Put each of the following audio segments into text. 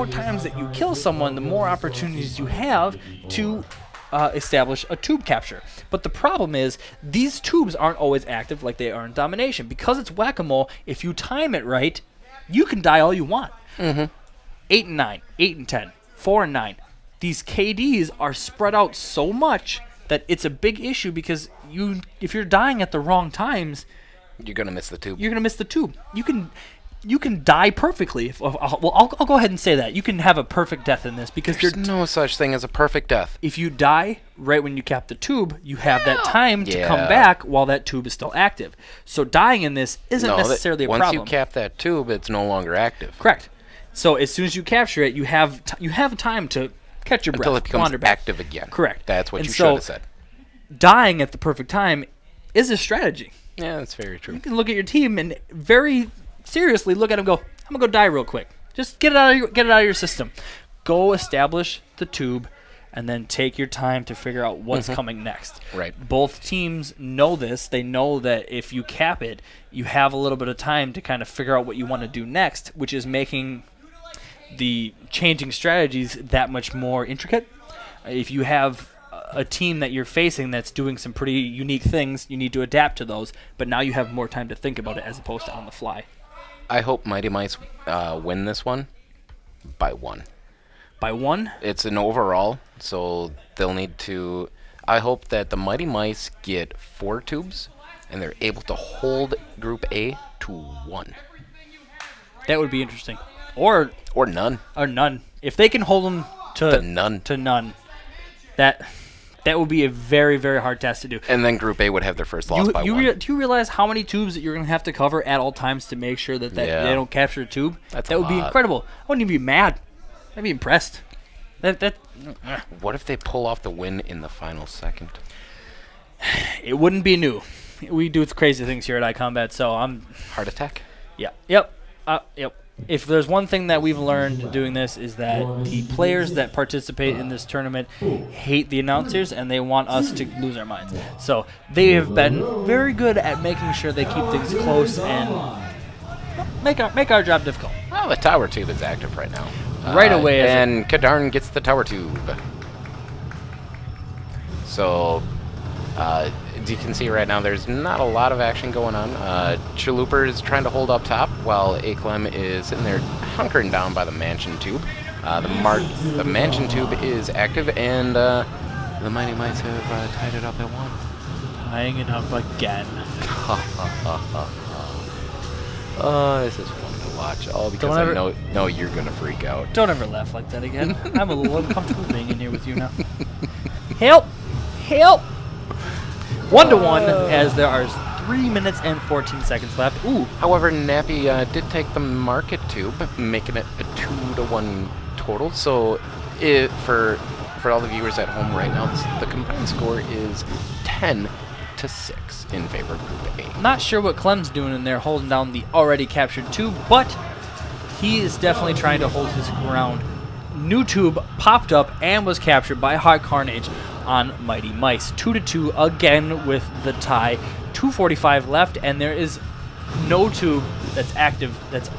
more times that you kill someone, the more opportunities you have to establish a tube capture. But the problem is, these tubes aren't always active like they are in Domination. Because it's whack-a-mole, if you time it right, you can die all you want. 8 and 9, 8 and 10, 4 and 9. These KDs are spread out so much that it's a big issue because if you're dying at the wrong times, you're gonna miss the tube. You're gonna miss the tube. You can die perfectly. I'll go ahead and say that. You can have a perfect death in this because there's no such thing as a perfect death. If you die right when you cap the tube, you have that time to come back while that tube is still active. So dying in this isn't necessarily a problem. Once you cap that tube, it's no longer active. Correct. So as soon as you capture it, you have time to catch your breath. Until it becomes active again. Correct. That's what you should have said. Dying at the perfect time is a strategy. Yeah, that's very true. You can look at your team and very seriously look at them and go, I'm going to go die real quick. Just get it out of your system. Go establish the tube and then take your time to figure out what's coming next. Right. Both teams know this. They know that if you cap it, you have a little bit of time to kind of figure out what you want to do next, which is making the changing strategies that much more intricate. If you have a team that you're facing that's doing some pretty unique things, you need to adapt to those, but now you have more time to think about it as opposed to on the fly. I hope Mighty Mice win this one by 1. By 1? It's an overall, so they'll need to... I hope that the Mighty Mice get 4 tubes, and they're able to hold Group A to 1. That would be interesting. Or none. Or none. If they can hold them to none, that would be a very, very hard test to do. And then Group A would have their first loss by 1. Do you realize how many tubes that you're going to have to cover at all times to make sure that they don't capture a tube? That would be incredible. I wouldn't even be mad. I'd be impressed. What if they pull off the win in the final second? It wouldn't be new. We do crazy things here at iCOMBAT, so I'm... Heart attack? Yeah. Yep. If there's one thing that we've learned doing this is that the players that participate in this tournament hate the announcers and they want us to lose our minds. So they have been very good at making sure they keep things close and make our job difficult. Well, the tower tube is active right now. Right away. And Kadarn gets the tower tube. So, as you can see right now, there's not a lot of action going on. Chaluper is trying to hold up top, while iCOMBAT is sitting there hunkering down by the mansion tube. The mansion tube is active, and the Mighty Mice have tied it up at 1. Tying it up again. This is fun to watch, all because I know you're going to freak out. Don't ever laugh like that again. I'm a little uncomfortable being in here with you now. Help! Help! 1-1 as there are 3 minutes and 14 seconds left. Ooh. However, Nappy did take the market tube, making it a 2-1 total. So, for all the viewers at home right now, the combined score is 10-6 in favor of Group A. Not sure what Clem's doing in there, holding down the already captured tube, but he is definitely trying to hold his ground. New tube popped up and was captured by High Carnage on Mighty Mice. 2-2 again with the tie. 2:45 left, and there is no tube that's active, that's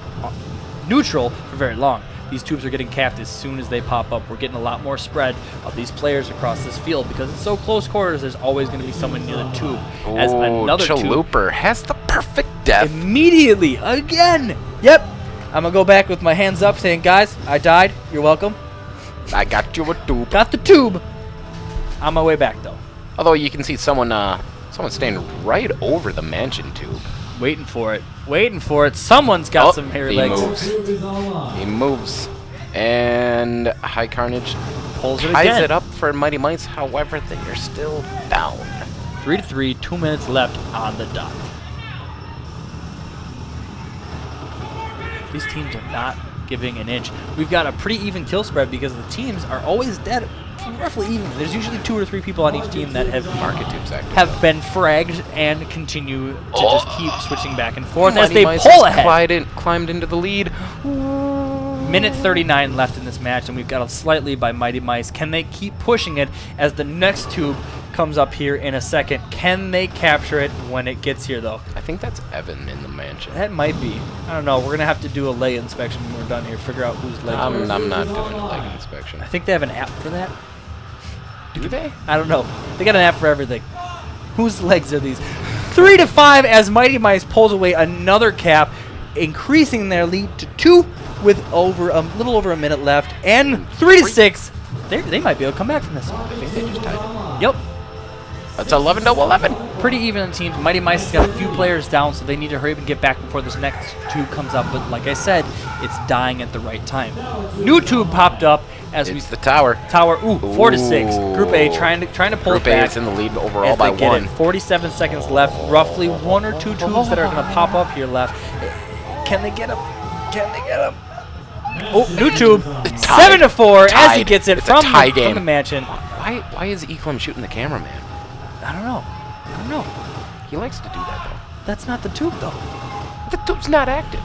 neutral for very long. These tubes are getting capped as soon as they pop up. We're getting a lot more spread of these players across this field because it's so close quarters. There's always going to be someone near the tube. As another Chaluper has the perfect death. Immediately, again. Yep. I'm going to go back with my hands up saying, guys, I died. You're welcome. I got you a tube. Got the tube. On my way back, though. Although you can see someone standing right over the mansion tube. Waiting for it. Waiting for it. Someone's got some hairy legs. He moves. And High Carnage pulls it ties again. it up for Mighty Mice. However, they are still down. 3-3, 2 minutes left on the dot. These teams are not giving an inch. We've got a pretty even kill spread because the teams are always dead roughly even. There's usually 2 or 3 people on each team that have been fragged and continue to just keep switching back and forth as they pull ahead. Climbed into the lead. Minute 39 left in this match, and we've got a slight lead by Mighty Mice. Can they keep pushing it as the next tube comes up here in a second. Can they capture it when it gets here, though? I think that's Evan in the mansion. That might be. I don't know. We're going to have to do a leg inspection when we're done here. Figure out whose legs I'm not doing a leg inspection. I think they have an app for that. Do they? I don't know. They got an app for everything. Whose legs are these? 3-5 as Mighty Mice pulls away another cap, increasing their lead to 2 with a little over a minute left. And 3-6. They might be able to come back from this. I think they just tied it. Yep. That's 11-11. Pretty even in teams. Mighty Mice has got a few players down, so they need to hurry up and get back before this next tube comes up. But like I said, it's dying at the right time. New tube popped up as It's the tower. Tower. 4-6. Group A trying to pull Group it back. A is in the lead overall as by they get 1. it. 47 seconds left. Roughly 1 or 2 tubes that are going to pop up here left. Can they get them? Can they get them? Oh, new tube. 7-4 as he gets it from the mansion. Why is iCOMBAT shooting the cameraman? I don't know. He likes to do that, though. That's not the tube, though. The tube's not active.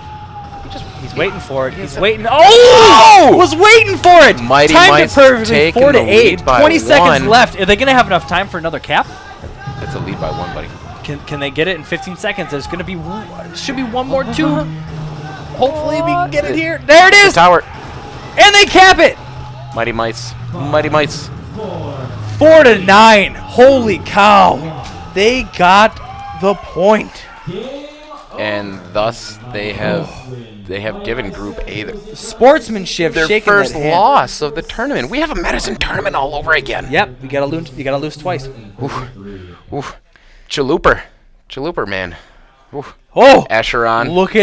He's waiting for it. He's waiting. Oh! Was waiting for it. Mighty Timed Mice it perfectly. 4-8. 20 seconds 1. left. Are they going to have enough time for another cap? It's a lead by 1, buddy. Can they get it in 15 seconds? There's going to be should be one more tube. Hopefully we can get it here. There it is. The tower. And they cap it. Mighty Mice. Mighty Mice. 4-9. Holy cow. They got the point. And thus they have given Group A Sportsmanship. their shaking first that hand. loss of the tournament. We have a Medicine tournament all over again. Yep, you gotta lose twice. Oof. Chaluper, man. Oof. Oh, Asheron. Look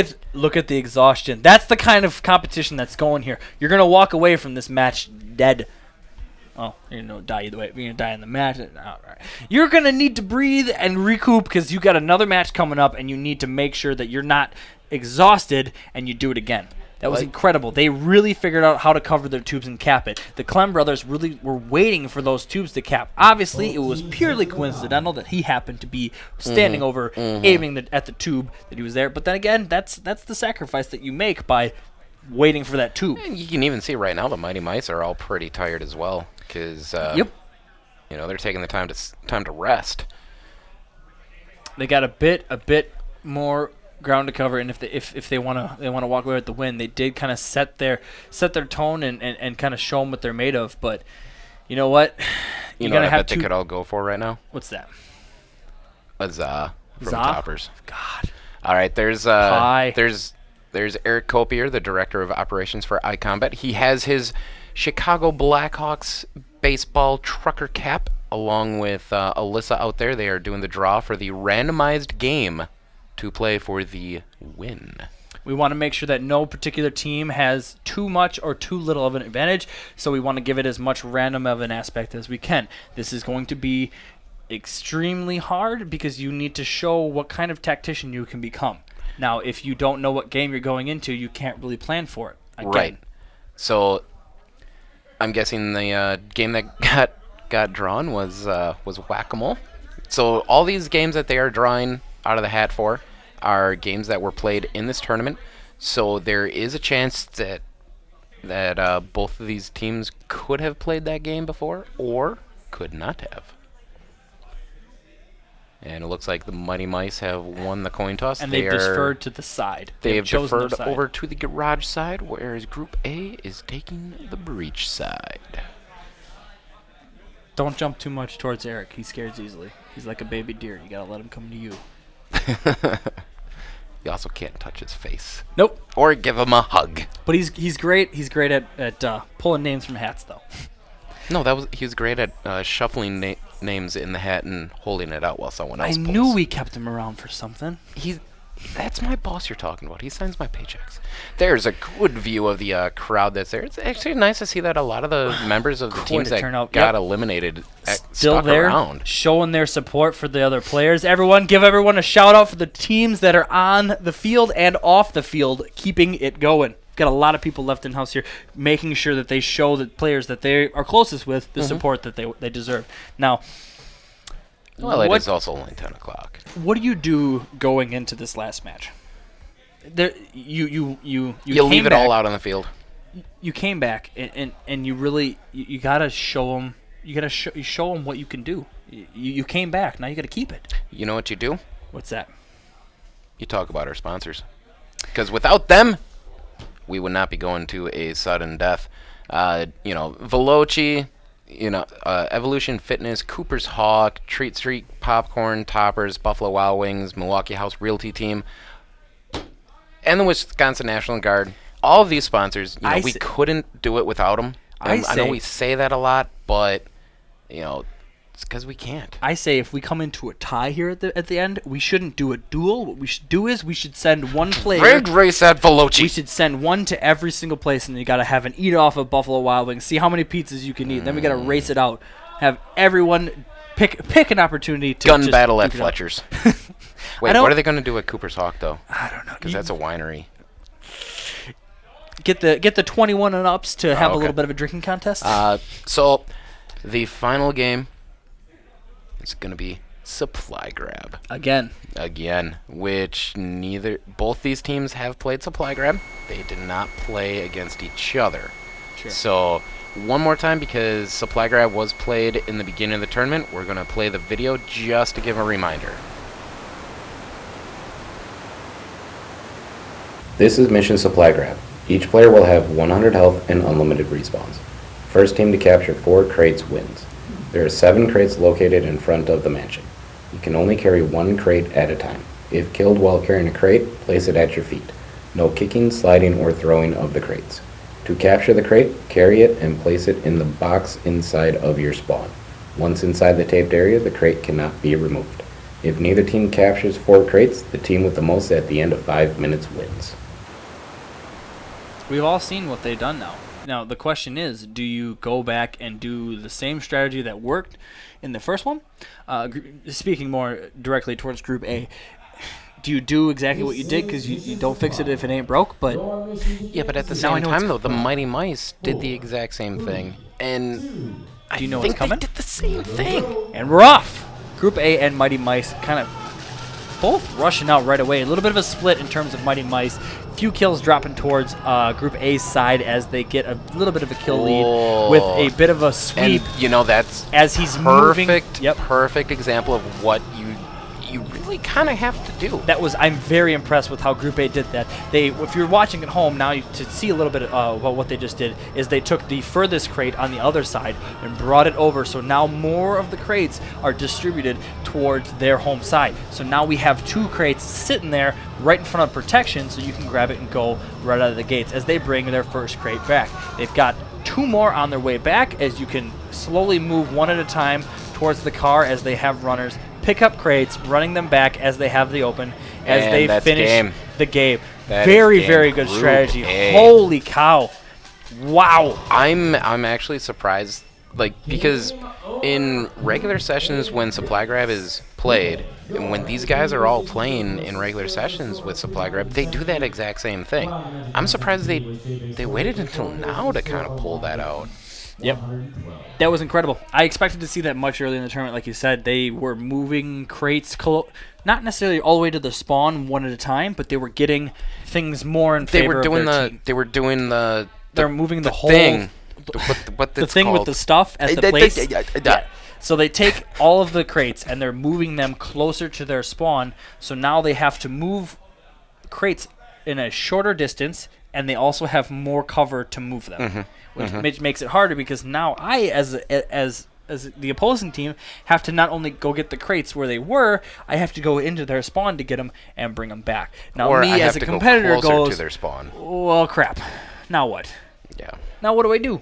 at the exhaustion. That's the kind of competition that's going here. You're gonna walk away from this match dead. Oh, you're gonna die either way. You're gonna die in the match. All right. You're gonna need to breathe and recoup because you got another match coming up, and you need to make sure that you're not exhausted and you do it again. That was incredible. They really figured out how to cover their tubes and cap it. The Clem brothers really were waiting for those tubes to cap. Obviously, it was purely coincidental that he happened to be standing over, aiming at the tube that he was there. But then again, that's the sacrifice that you make by waiting for that tube. And you can even see right now the Mighty Mice are all pretty tired as well because they're taking the time to rest. They got a bit more ground to cover, and if they want to walk away with the win, they did kind of set their tone and kind of show them what they're made of. But you know what? You know what I bet they could all go for right now? What's that? A Za from Toppers. God. All right, there's Eric Copier, the director of operations for iCOMBAT. He has his Chicago Blackhawks baseball trucker cap along with Alyssa out there. They are doing the draw for the randomized game to play for the win. We want to make sure that no particular team has too much or too little of an advantage, so we want to give it as much random of an aspect as we can. This is going to be extremely hard because you need to show what kind of tactician you can become. Now, if you don't know what game you're going into, you can't really plan for it. Again. Right. So I'm guessing the game that got drawn was Whack-A-Mole. So all these games that they are drawing out of the hat for are games that were played in this tournament. So there is a chance that both of these teams could have played that game before or could not have. And it looks like the Mighty Mice have won the coin toss. And they've deferred to the side. They have deferred over to the garage side, whereas Group A is taking the breach side. Don't jump too much towards Eric. He scares easily. He's like a baby deer. You gotta let him come to you. You also can't touch his face. Nope. Or give him a hug. But he's great. He's great at pulling names from hats, though. No, he was great at shuffling names in the hat and holding it out while someone else pulls. I knew we kept him around for something. That's my boss you're talking about. He signs my paychecks. There's a good view of the crowd that's there. It's actually nice to see that a lot of the members of the teams that got eliminated still stuck there, around. showing their support for the other players. Give everyone a shout out for the teams that are on the field and off the field, keeping it going. Got a lot of people left in house here, making sure that they show the players that they are closest with the support that they deserve. Now, well, it is also only 10 o'clock. What do you do going into this last match? You leave it all out on the field. You came back and you really you gotta show them. You gotta show them what you can do. You came back. Now you got to keep it. You know what you do? What's that? You talk about our sponsors. Because without them, we would not be going to a sudden death. Veloci, Evolution Fitness, Cooper's Hawk, Treat Street Popcorn, Toppers, Buffalo Wild Wings, Milwaukee House Realty Team, and the Wisconsin National Guard. All of these sponsors, we couldn't do it without them. I know we say that a lot, but it's because we can't. I say if we come into a tie here at the end, we shouldn't do a duel. What we should do is we should send one player. Rig race at Veloci. We should send one to every single place, and you got to have an eat off of Buffalo Wild Wings. See how many pizzas you can eat. Then we got to race it out. Have everyone pick an opportunity to gun battle at Fletcher's. Wait, what are they going to do at Cooper's Hawk though? I don't know. Because that's a winery. Get the 21 and ups to have a little bit of a drinking contest. So the final game. It's going to be Supply Grab. Again, which both these teams have played Supply Grab. They did not play against each other. Sure. So, one more time, because Supply Grab was played in the beginning of the tournament, we're going to play the video just to give a reminder. This is Mission Supply Grab. Each player will have 100 health and unlimited respawns. First team to capture 4 crates wins. There are 7 crates located in front of the mansion. You can only carry 1 crate at a time. If killed while carrying a crate, place it at your feet. No kicking, sliding, or throwing of the crates. To capture the crate, carry it and place it in the box inside of your spawn. Once inside the taped area, the crate cannot be removed. If neither team captures 4 crates, the team with the most at the end of 5 minutes wins. We've all seen what they've done now. Now, the question is, do you go back and do the same strategy that worked in the first one? Speaking more directly towards Group A, do you do exactly what you did because you don't fix it if it ain't broke? But yeah, but at the same time, though, the Mighty Mice did the exact same thing. And do you know what's coming? They did the same thing. And we're off! Group A and Mighty Mice kind of both rushing out right away. A little bit of a split in terms of Mighty Mice. Few kills dropping towards Group A's side as they get a little bit of a kill lead with a bit of a sweep. And, that's as he's perfect, moving. Perfect example of what you really kind of have to do. I'm very impressed with how Group A did that. If you're watching at home now, to see a little bit about what they just did is they took the furthest crate on the other side and brought it over. So now more of the crates are distributed towards their home side. So now we have 2 crates sitting there right in front of protection, so you can grab it and go right out of the gates as they bring their first crate back. They've got 2 more on their way back as you can slowly move one at a time towards the car as they have runners pick up crates, running them back as they have the open, as they finish the game. Very good strategy. Holy cow. Wow. I'm actually surprised, because in regular sessions when Supply Grab is played, and when these guys are all playing in regular sessions with Supply Grab, they do that exact same thing. I'm surprised they waited until now to kind of pull that out. Yep. That was incredible. I expected to see that much earlier in the tournament. Like you said, they were moving crates, not necessarily all the way to the spawn one at a time, but they were getting things more in favor of their team. They're moving the whole thing. The thing with the stuff at the place. Yeah. So they take all of the crates and they're moving them closer to their spawn. So now they have to move crates in a shorter distance, and they also have more cover to move them, which makes it harder because now I, as the opposing team, have to not only go get the crates where they were, I have to go into their spawn to get them and bring them back. Now or me I as have a to competitor go closer goes, to their spawn. Well, crap. Now what? Yeah. Now what do?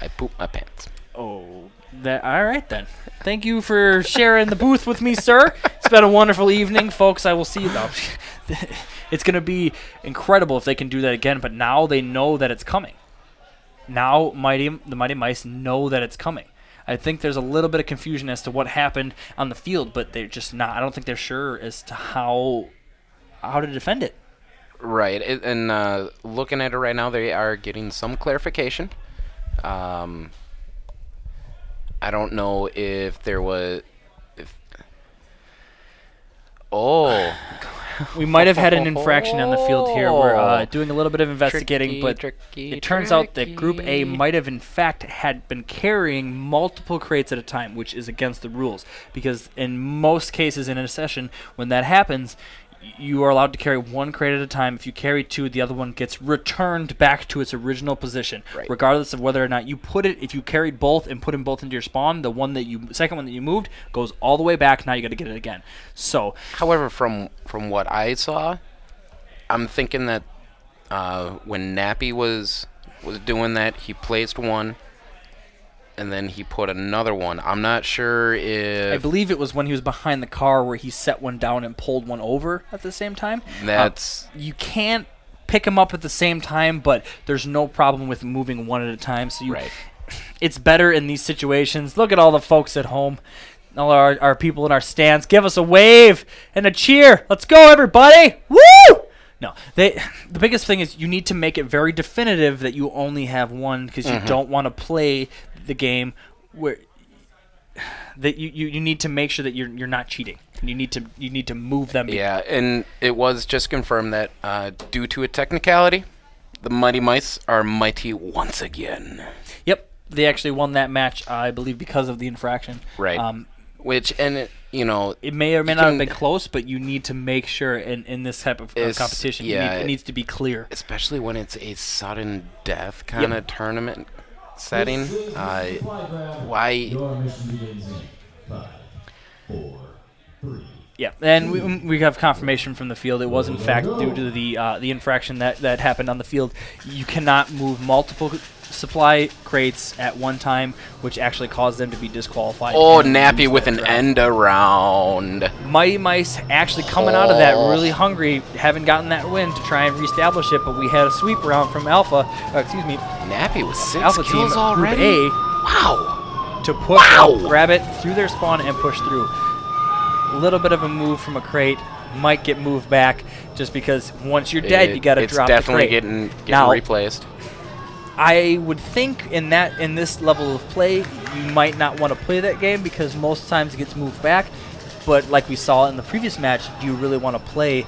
I poop my pants. Oh, all right then. Thank you for sharing the booth with me, sir. It's been a wonderful evening, folks. I will see you now. It's going to be incredible if they can do that again, but now they know that it's coming. Now the Mighty Mice know that it's coming. I think there's a little bit of confusion as to what happened on the field, but they're just not. I don't think they're sure as to how to defend it. Right, and looking at it right now, they are getting some clarification. I don't know if there was... We might have had an infraction on the field here. We're doing a little bit of investigating, but it turns out that Group A might have, in fact, had been carrying multiple crates at a time, which is against the rules. Because in most cases in a session, when that happens, you are allowed to carry one crate at a time. If you carry two, the other one gets returned back to its original position, regardless of whether or not you put it. If you carried both and put them both into your spawn, the second one that you moved goes all the way back. Now you got to get it again. So, however, from what I saw, I'm thinking that when Nappy was doing that, he placed one, and then he put another one. I'm not sure if... I believe it was when he was behind the car where he set one down and pulled one over at the same time. That's... you can't pick them up at the same time, but there's no problem with moving one at a time. So it's better in these situations. Look at all the folks at home. All our people in our stands. Give us a wave and a cheer. Let's go, everybody. Woo! No, the biggest thing is you need to make it very definitive that you only have one, because you don't want to play the game where that you need to make sure that you're not cheating. You need to move them. Yeah, and it was just confirmed that due to a technicality, the Mighty Mice are mighty once again. Yep, they actually won that match, I believe, because of the infraction. Right. It may or may not have been close, but you need to make sure in this type of competition, it needs to be clear. Especially when it's a sudden death kind of tournament setting. Why? Your mission begins in 5, 4, 3. Yeah, and we have confirmation from the field. It was in fact due to the infraction that happened on the field. You cannot move multiple supply crates at one time, which actually caused them to be disqualified. Oh, Nappy with an end around. Mighty Mice actually coming out of that really hungry, haven't gotten that win to try and reestablish it, but we had a sweep around from Nappy with 6 Alpha kills team, already. Group A, Wow. to push up, grab it through their spawn and push through. A little bit of a move from a crate might get moved back, just because once you're dead, you got to drop the crate. It's definitely getting replaced. I would think in this level of play, you might not want to play that game because most times it gets moved back. But like we saw in the previous match, do you really want to play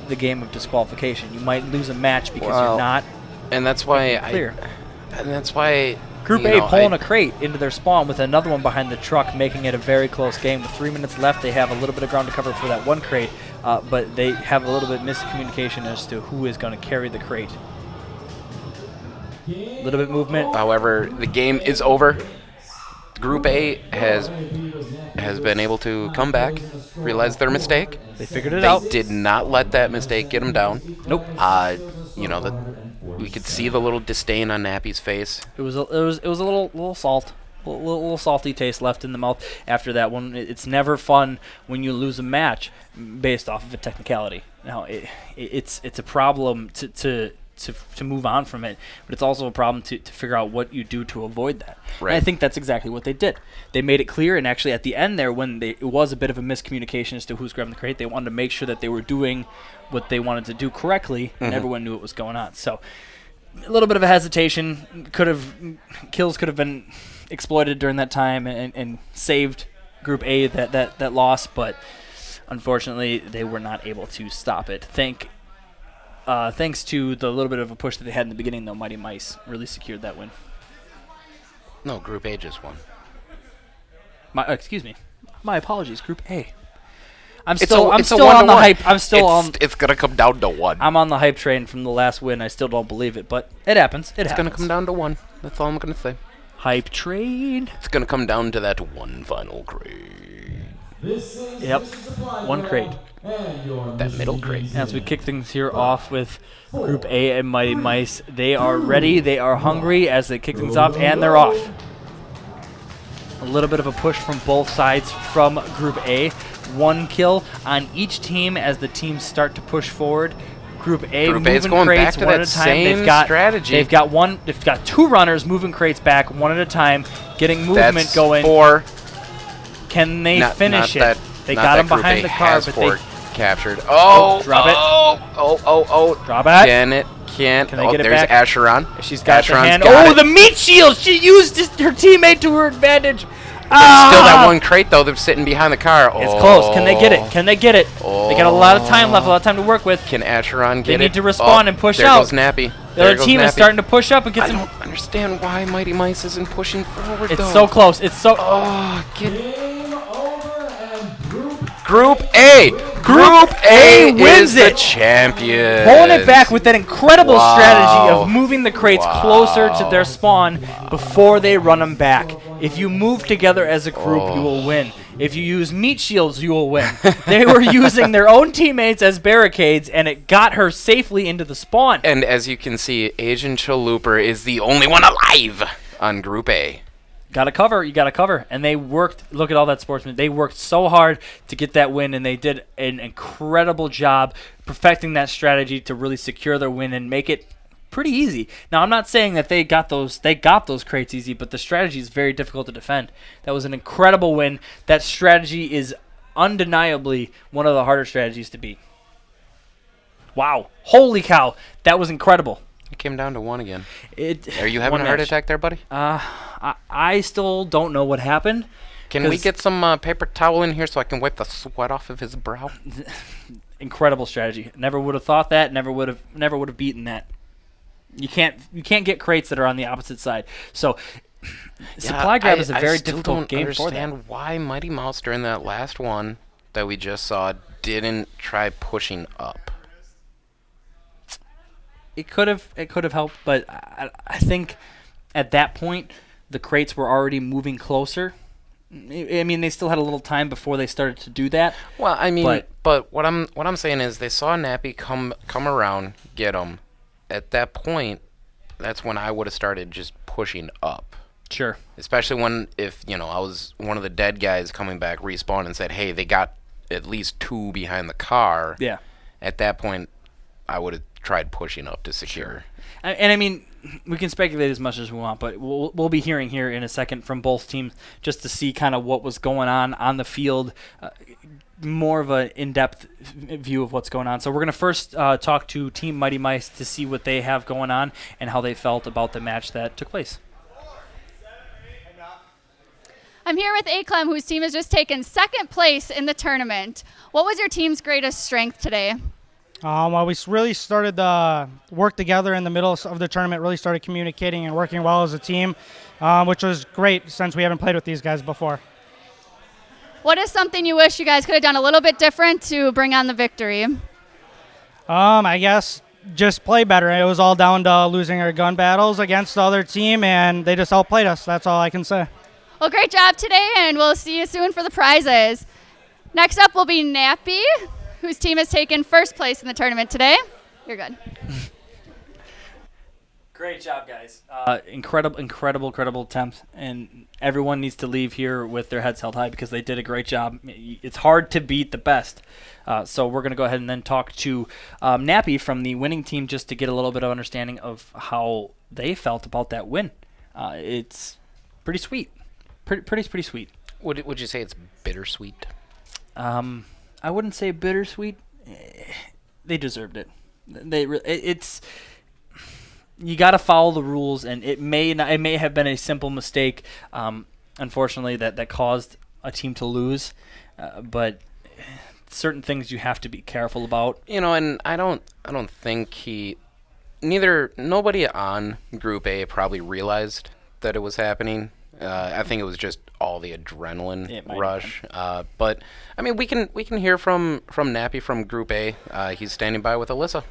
the game of disqualification? You might lose a match because you're not. And that's why clear. And that's why Group A pulling a crate into their spawn with another one behind the truck, making it a very close game. With 3 minutes left, they have a little bit of ground to cover for that one crate, but they have a little bit of miscommunication as to who is going to carry the crate. A little bit movement. However, the game is over. Group A has been able to come back, realize their mistake. They figured it out. They did not let that mistake get them down. Nope. We could see the little disdain on Nappy's face. It was a little salt, a little salty taste left in the mouth after that one. It's never fun when you lose a match based off of a technicality. Now it's a problem to move on from it, but it's also a problem to figure out what you do to avoid that. Right. And I think that's exactly what they did. They made it clear, and actually at the end there, when it was a bit of a miscommunication as to who's grabbing the crate, they wanted to make sure that they were doing what they wanted to do correctly, and everyone knew what was going on. So a little bit of a hesitation. Kills could have been exploited during that time and saved Group A that loss, but unfortunately they were not able to stop it. Thanks to the little bit of a push that they had in the beginning, though, Mighty Mice really secured that win. No, Group A just won. Excuse me. My apologies, Group A. It's still on the hype. It's gonna come down to 1. I'm on the hype train from the last win. I still don't believe it, but it happens. It's gonna come down to 1. That's all I'm gonna say. Hype train. It's gonna come down to that one final crate. Yep, one crate. That middle crate. As we kick things here off with Group A and Mighty Mice, they are ready, they are hungry as they kick things off, and they're off. A little bit of a push from both sides from Group A. 1 kill on each team as the teams start to push forward. Group A moving going crates back to one that at a time. same strategy. They've got 2 runners moving crates back one at a time, getting movement going. 4. Can they finish it? They not got that him behind the car, but they captured. Oh, drop it. Oh. Drop it. Can't. Can they get it there's back? Asheron. She's got the hand. Got the meat shield. She used her teammate to her advantage. Still that one crate, though, that's sitting behind the car. It's close. Can they get it? Can they get it? They got a lot of time left, a lot of time to work with. Can Acheron get it? They need to respond and push there out. There goes Nappy. The other team is starting to push up and get I some. don't understand why Mighty Mice isn't pushing forward, It's though. so close. It's so. Oh, get it. Game over and Group A. Group A wins is the it. champion. Pulling it back with that incredible Wow. strategy of moving the crates closer to their spawn before they run them back. If you move together as a group, you will win. If you use meat shields, you will win. They were using their own teammates as barricades, and it got her safely into the spawn. And as you can see, Asian Chaluper is the only one alive on Group A. Gotta cover, you gotta cover. And they worked, look at all that sportsman. They worked so hard to get that win, and they did an incredible job perfecting that strategy to really secure their win and make it pretty easy. Now, I'm not saying that they got those crates easy, but the strategy is very difficult to defend. That was an incredible win. That strategy is undeniably one of the harder strategies to beat. Wow. Holy cow. That was incredible. It came down to one again. Are Are you having a heart attack there, buddy? I still don't know what happened. Can we get some paper towel in here so I can wipe the sweat off of his brow? Incredible strategy. Never would have thought that. Never would have beaten that. You can't get crates that are on the opposite side. So supply grab is a very difficult game for them. I understand why Mighty Mouse during that last one that we just saw didn't try pushing up. It could have helped, but I think at that point the crates were already moving closer. I mean, they still had a little time before they started to do that. Well, I mean, but what I'm saying is they saw Nappy come around, get him. At that point, that's when I would have started just pushing up. Sure. Especially if I was one of the dead guys coming back, respawn, and said, hey, they got at least two behind the car. Yeah. At that point, I would have tried pushing up to secure. Sure. And I mean, we can speculate as much as we want, but we'll be hearing here in a second from both teams just to see kind of what was going on the field, more of an in-depth view of what's going on. So we're going to first talk to Team Mighty Mice to see what they have going on and how they felt about the match that took place. I'm here with iCOMBAT, whose team has just taken second place in the tournament. What was your team's greatest strength today? Well, we really started to work together in the middle of the tournament, really started communicating and working well as a team, which was great since we haven't played with these guys before. What is something you wish you guys could have done a little bit different to bring on the victory? I guess just play better. It was all down to losing our gun battles against the other team, and they just outplayed us. That's all I can say. Well, great job today, and we'll see you soon for the prizes. Next up will be Nappy, whose team has taken first place in the tournament today. You're good. Great job, guys. Incredible attempts, and everyone needs to leave here with their heads held high because they did a great job. It's hard to beat the best. So we're going to go ahead and then talk to Nappy from the winning team just to get a little bit of understanding of how they felt about that win. It's pretty sweet. Pretty sweet. Would you say it's bittersweet? I wouldn't say bittersweet. They deserved it. It's you got to follow the rules, and it may have been a simple mistake, unfortunately, that caused a team to lose. But certain things you have to be careful about. And I don't think nobody on Group A probably realized that it was happening. I think it was just all the adrenaline rush. But I mean, we can hear from Nappy from Group A. He's standing by with Alyssa.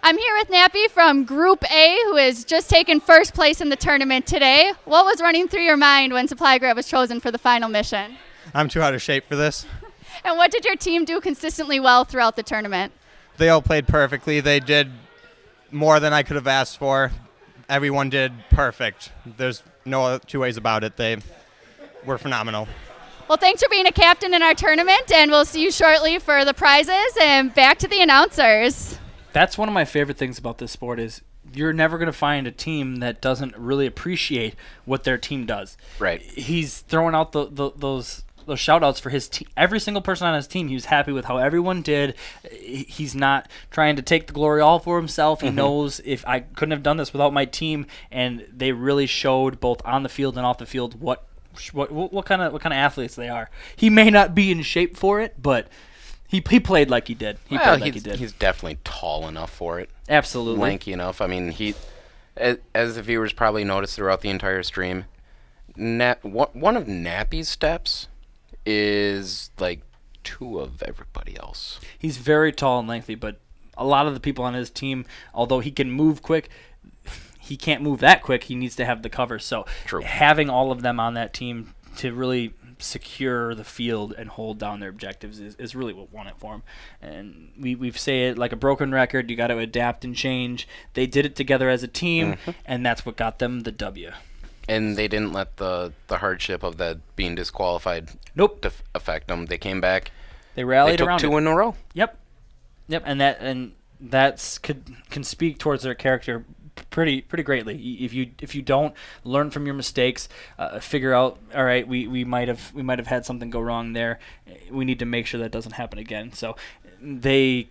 I'm here with Nappy from Group A, who has just taken first place in the tournament today. What was running through your mind when Supply Grab was chosen for the final mission? I'm too out of shape for this. And what did your team do consistently well throughout the tournament? They all played perfectly. They did more than I could have asked for. Everyone did perfect. There's no two ways about it. They were phenomenal. Well, thanks for being a captain in our tournament, and we'll see you shortly for the prizes. And back to the announcers. That's one of my favorite things about this sport is you're never going to find a team that doesn't really appreciate what their team does. Right. He's throwing out those shout outs for his team. Every single person on his team, he was happy with how everyone did. He's not trying to take the glory all for himself. He knows, if I couldn't have done this without my team, and they really showed both on the field and off the field what kind of athletes they are. He may not be in shape for it, but he played like he did. He's definitely tall enough for it. Absolutely. Lanky enough. I mean, as the viewers probably noticed throughout the entire stream, one of Nappy's steps is like 2 of everybody else. He's very tall and lengthy, but a lot of the people on his team, although he can move quick, he can't move that quick. He needs to have the cover. So True. Having all of them on that team to really secure the field and hold down their objectives is really what won it for him. And we say it like a broken record. You got to adapt and change. They did it together as a team, and that's what got them the W. And they didn't let the hardship of that being disqualified affect them. They came back. They rallied around They took 2 in a row. Yep, and that's can speak towards their character pretty greatly. If you don't learn from your mistakes, figure out, all right, we might have had something go wrong there. We need to make sure that doesn't happen again. So they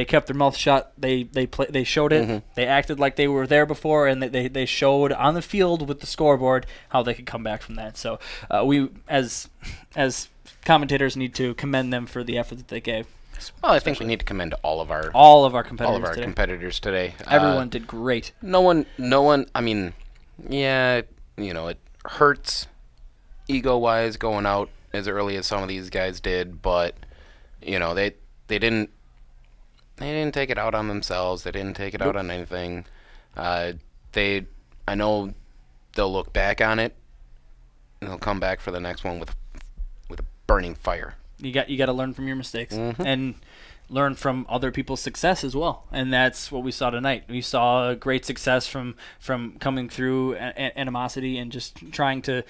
kept their mouth shut. They showed it. They acted like they were there before, and they showed on the field with the scoreboard how they could come back from that. So we as commentators need to commend them for the effort that they gave. Well, I think we need to commend all of our competitors today. Everyone did great. No one. I mean, yeah, it hurts ego-wise going out as early as some of these guys did, but they didn't take it out on themselves. They didn't take it out on anything. I know they'll look back on it and they'll come back for the next one with a burning fire. You got to learn from your mistakes and learn from other people's success as well, and that's what we saw tonight. We saw a great success from coming through animosity and just trying to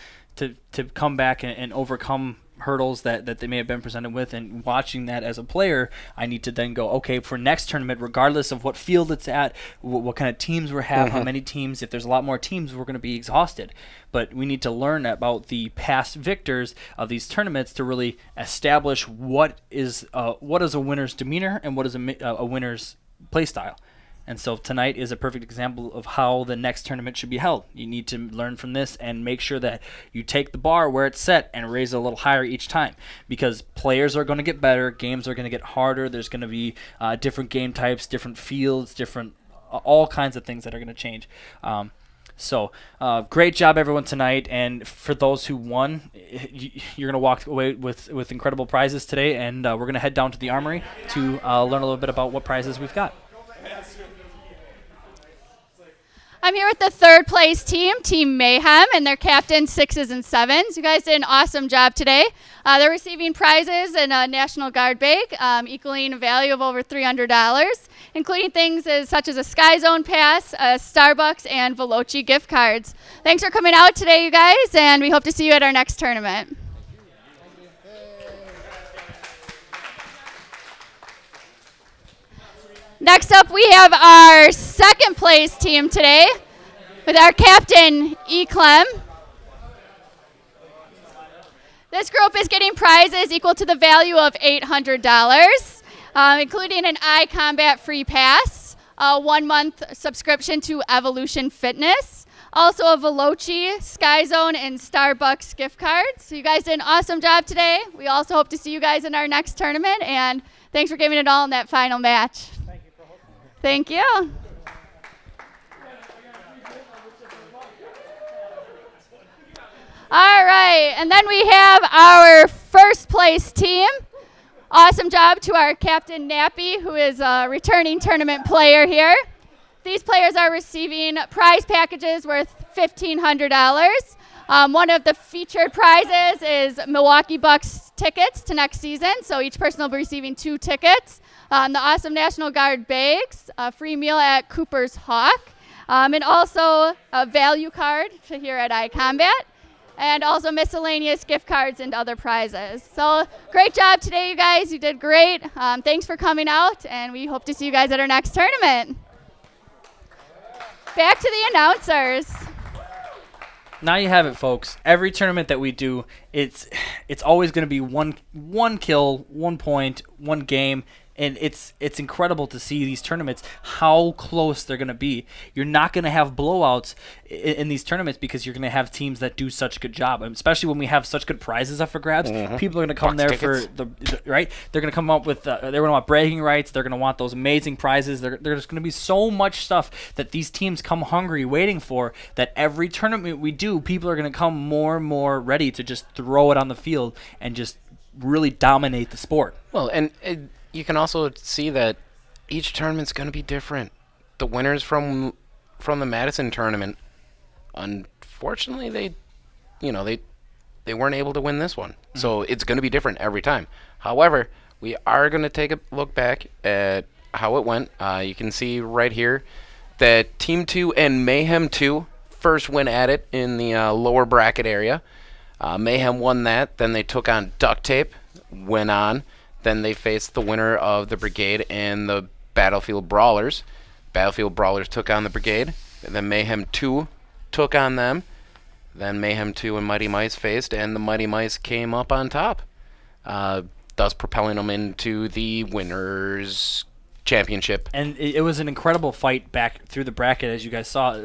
come back and overcome hurdles that they may have been presented with. And watching that as a player, I need to then go, okay, for next tournament, regardless of what field it's at, what kind of teams we have, how many teams, if there's a lot more teams, we're going to be exhausted. But we need to learn about the past victors of these tournaments to really establish what is a winner's demeanor and what is a winner's play style. And so tonight is a perfect example of how the next tournament should be held. You need to learn from this and make sure that you take the bar where it's set and raise it a little higher each time, because players are going to get better, games are going to get harder, there's going to be different game types, different fields, different all kinds of things that are going to change. So great job, everyone, tonight. And for those who won, you're going to walk away with incredible prizes today, and we're going to head down to the Armory to learn a little bit about what prizes we've got. I'm here with the 3rd place team, Team Mayhem, and their captain, 6s and 7s. You guys did an awesome job today. They're receiving prizes in a National Guard bag, equaling a value of over $300, including things such as a Sky Zone pass, Starbucks, and Veloci gift cards. Thanks for coming out today, you guys, and we hope to see you at our next tournament. Next up, we have our 2nd place team today with our captain, Clem. This group is getting prizes equal to the value of $800, including an iCOMBAT free pass, a 1-month subscription to Evolution Fitness, also a Veloci, Sky Zone, and Starbucks gift cards. So you guys did an awesome job today. We also hope to see you guys in our next tournament, and thanks for giving it all in that final match. Thank you. All right, and then we have our 1st place team. Awesome job to our captain, Nappy, who is a returning tournament player here. These players are receiving prize packages worth $1,500. One of the featured prizes is Milwaukee Bucks tickets to next season, so each person will be receiving 2 tickets. The awesome National Guard bags, a free meal at Cooper's Hawk, and also a value card to here at iCOMBAT, and also miscellaneous gift cards and other prizes. So great job today, you guys. You did great. Thanks for coming out, and we hope to see you guys at our next tournament. Back to the announcers. Now you have it, folks. Every tournament that we do, it's it's always going to be one kill, 1 point, 1 game. And it's incredible to see these tournaments, how close they're going to be. You're not going to have blowouts in these tournaments because you're going to have teams that do such a good job. And especially when we have such good prizes up for grabs, people are going to come Box there tickets. for the right. They're going to come up with they're going to want bragging rights. They're going to want those amazing prizes. There's going to be so much stuff that these teams come hungry waiting for, that every tournament we do, people are going to come more and more ready to just throw it on the field and just really dominate the sport. Well, and you can also see that each tournament's going to be different. The winners from the Madison tournament, unfortunately, they weren't able to win this one. So it's going to be different every time. However, we are going to take a look back at how it went. You can see right here that Team 2 and Mayhem 2 first went at it in the lower bracket area. Mayhem won that. Then they took on Duct Tape, went on. Then they faced the winner of the Brigade and the Battlefield Brawlers. Battlefield Brawlers took on the Brigade. And then Mayhem 2 took on them. Then Mayhem 2 and Mighty Mice faced, and the Mighty Mice came up on top, thus propelling them into the Winners' Championship. And it was an incredible fight back through the bracket, as you guys saw.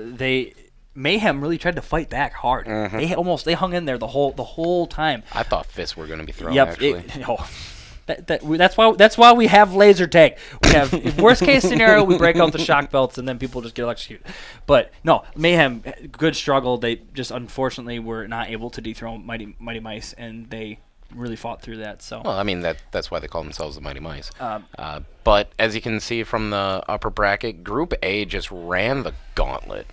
Mayhem really tried to fight back hard. They hung in there the whole time. I thought fists were going to be thrown, actually. That's why we have laser tag. We have worst case scenario, we break out the shock belts and then people just get electrocuted. But no, Mayhem, good struggle. They just unfortunately were not able to dethrone Mighty Mice, and they really fought through that. So Well, I mean, that's why they call themselves the Mighty Mice. But as you can see from the upper bracket, Group A just ran the gauntlet.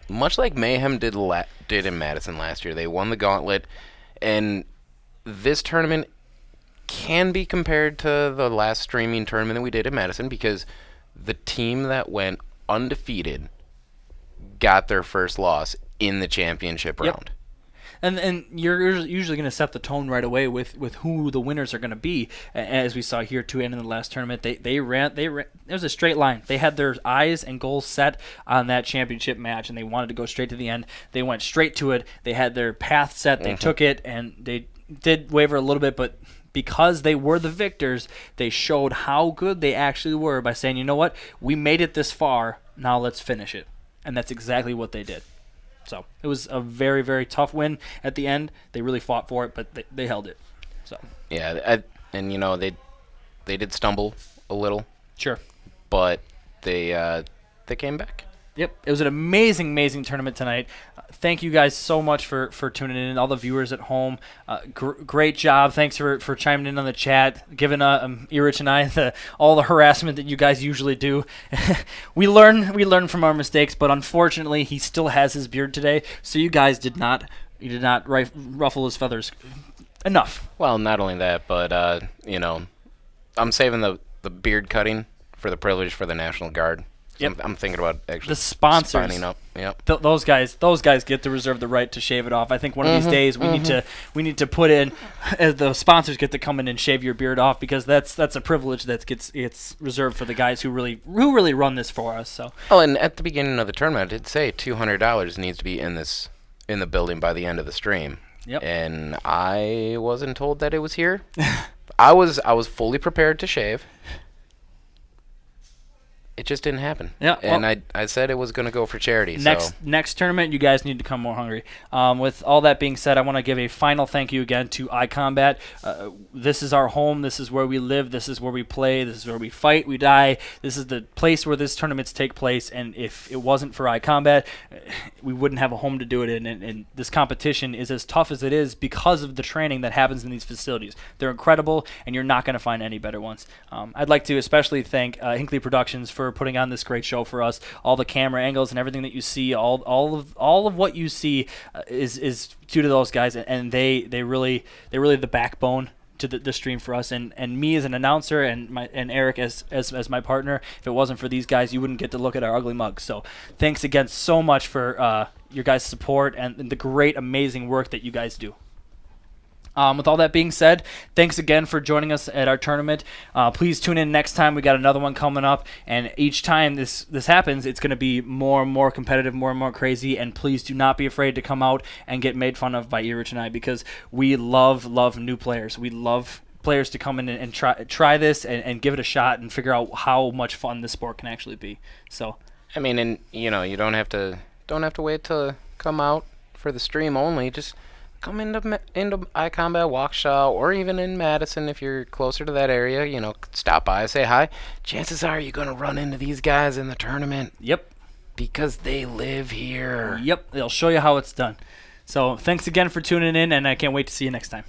Much like Mayhem did in Madison last year. They won the gauntlet, and this tournament can be compared to the last streaming tournament that we did in Madison, because the team that went undefeated got their first loss in the championship round. And you're usually going to set the tone right away with who the winners are going to be, as we saw here too. And in the last tournament, they ran. It was a straight line. They had their eyes and goals set on that championship match, and they wanted to go straight to the end. They went straight to it. They had their path set. They took it, and they did waver a little bit, but because they were the victors, they showed how good they actually were by saying, you know what, we made it this far, now let's finish it. And that's exactly what they did. So it was a very, very tough win at the end. They really fought for it, but they held it. So Yeah, and you know, they did stumble a little, sure, but they came back. Yep, it was an amazing, amazing tournament tonight. Thank you guys so much for tuning in, all the viewers at home. Great job. Thanks for chiming in on the chat, giving Erich and I all the harassment that you guys usually do. we learn from our mistakes, but unfortunately, he still has his beard today, so you guys did not ruffle his feathers enough. Well, not only that, but you know, I'm saving the beard cutting for the privilege for the National Guard. So Yep. I'm thinking about actually The sponsors. signing up. Yep. Those guys get to reserve the right to shave it off. I think one of these days we need to put in the sponsors get to come in and shave your beard off, because that's a privilege that gets reserved for the guys who really run this for us. So Oh, and at the beginning of the tournament, I did say $200 needs to be in the building by the end of the stream. Yep. And I wasn't told that it was here. I was fully prepared to shave. It just didn't happen. Yeah, And well, I said it was going to go for charity. next tournament, you guys need to come more hungry. With all that being said, I want to give a final thank you again to iCOMBAT. This is our home. This is where we live. This is where we play. This is where we fight, we die. This is the place where these tournaments take place. And if it wasn't for iCOMBAT, we wouldn't have a home to do it in. And this competition is as tough as it is because of the training that happens in these facilities. They're incredible, and you're not going to find any better ones. I'd like to especially thank Hinckley Productions for putting on this great show for us. All the camera angles and everything that you see, all of what you see is due to those guys, and they're really the backbone to the stream for us, and me as an announcer, and Eric as my partner. If it wasn't for these guys, you wouldn't get to look at our ugly mugs. So thanks again so much for your guys' support and the great, amazing work that you guys do. With all that being said, thanks again for joining us at our tournament. Please tune in next time. We got another one coming up, and each time this happens, it's going to be more and more competitive, more and more crazy. And please do not be afraid to come out and get made fun of by Erich and I, because we love new players. We love players to come in and try this and give it a shot and figure out how much fun this sport can actually be. So, I mean, and you don't have to wait to come out for the stream only. Just come into iCOMBAT Waukesha, or even in Madison if you're closer to that area. Stop by, say hi. Chances are you're going to run into these guys in the tournament. Yep. Because they live here. Yep. They'll show you how it's done. So thanks again for tuning in, and I can't wait to see you next time.